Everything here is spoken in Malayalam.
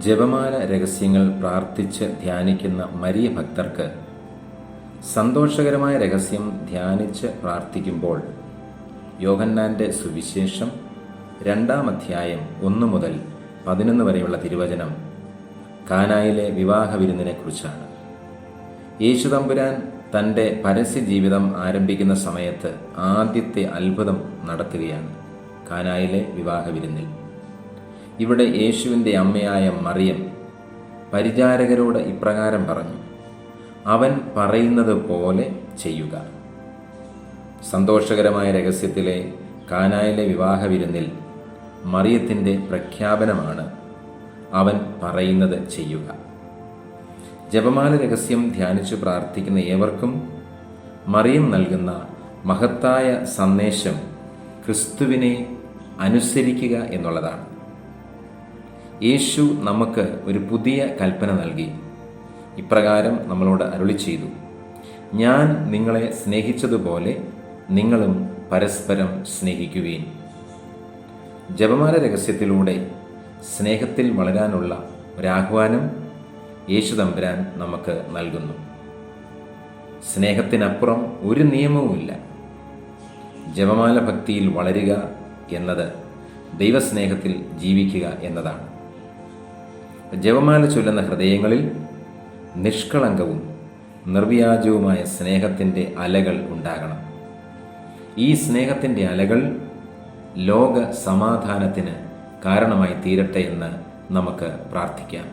ജപമാല രഹസ്യങ്ങൾ പ്രാർത്ഥിച്ച് ധ്യാനിക്കുന്ന മരിയ ഭക്തർക്ക് സന്തോഷകരമായ രഹസ്യം ധ്യാനിച്ച് പ്രാർത്ഥിക്കുമ്പോൾ യോഹന്നാന്റെ സുവിശേഷം 2-ാം അധ്യായം 1 മുതൽ 11 വരെയുള്ള തിരുവചനം കാനായിലെ വിവാഹ വിരുന്നിനെക്കുറിച്ചാണ്. യേശു തമ്പുരാൻ തൻ്റെ പരസ്യ ജീവിതം ആരംഭിക്കുന്ന സമയത്ത് ആദ്യത്തെ അത്ഭുതം നടത്തുകയാണ് കാനായിലെ വിവാഹ വിരുന്നിൽ. ഇവിടെ യേശുവിൻ്റെ അമ്മയായ മറിയം പരിചാരകരോട് ഇപ്രകാരം പറഞ്ഞു: അവൻ പറയുന്നത് പോലെ ചെയ്യുക. സന്തോഷകരമായ രഹസ്യത്തിലെ കാനായിലെ വിവാഹ വിരുന്നിൽ മറിയത്തിൻ്റെ പ്രഖ്യാപനമാണ് അവൻ പറയുന്നത് ചെയ്യുക. ജപമാല രഹസ്യം ധ്യാനിച്ചു പ്രാർത്ഥിക്കുന്ന ഏവർക്കും മറിയം നൽകുന്ന മഹത്തായ സന്ദേശം ക്രിസ്തുവിനെ അനുസരിക്കുക എന്നുള്ളതാണ്. യേശു നമുക്ക് ഒരു പുതിയ കൽപ്പന നൽകി. ഇപ്രകാരം നമ്മളോട് അരുളി ചെയ്തു: ഞാൻ നിങ്ങളെ സ്നേഹിച്ചതുപോലെ നിങ്ങളും പരസ്പരം സ്നേഹിക്കുവീൻ. ജപമാല രഹസ്യത്തിലൂടെ സ്നേഹത്തിൽ വളരാനുള്ള ഒരാഹ്വാനം യേശു തമ്പുരാൻ നമുക്ക് നൽകുന്നു. സ്നേഹത്തിനപ്പുറം ഒരു നിയമവുമില്ല. ജപമാല ഭക്തിയിൽ വളരുക എന്നത് ദൈവസ്നേഹത്തിൽ ജീവിക്കുക എന്നതാണ്. ജപമാല ചൊല്ലുന്ന ഹൃദയങ്ങളിൽ നിഷ്കളങ്കവും നിർവ്യാജവുമായ സ്നേഹത്തിൻ്റെ അലകൾ ഉണ്ടാകണം. ഈ സ്നേഹത്തിൻ്റെ അലകൾ ലോക സമാധാനത്തിന് കാരണമായി തീരട്ടെ എന്ന് നമുക്ക് പ്രാർത്ഥിക്കാം.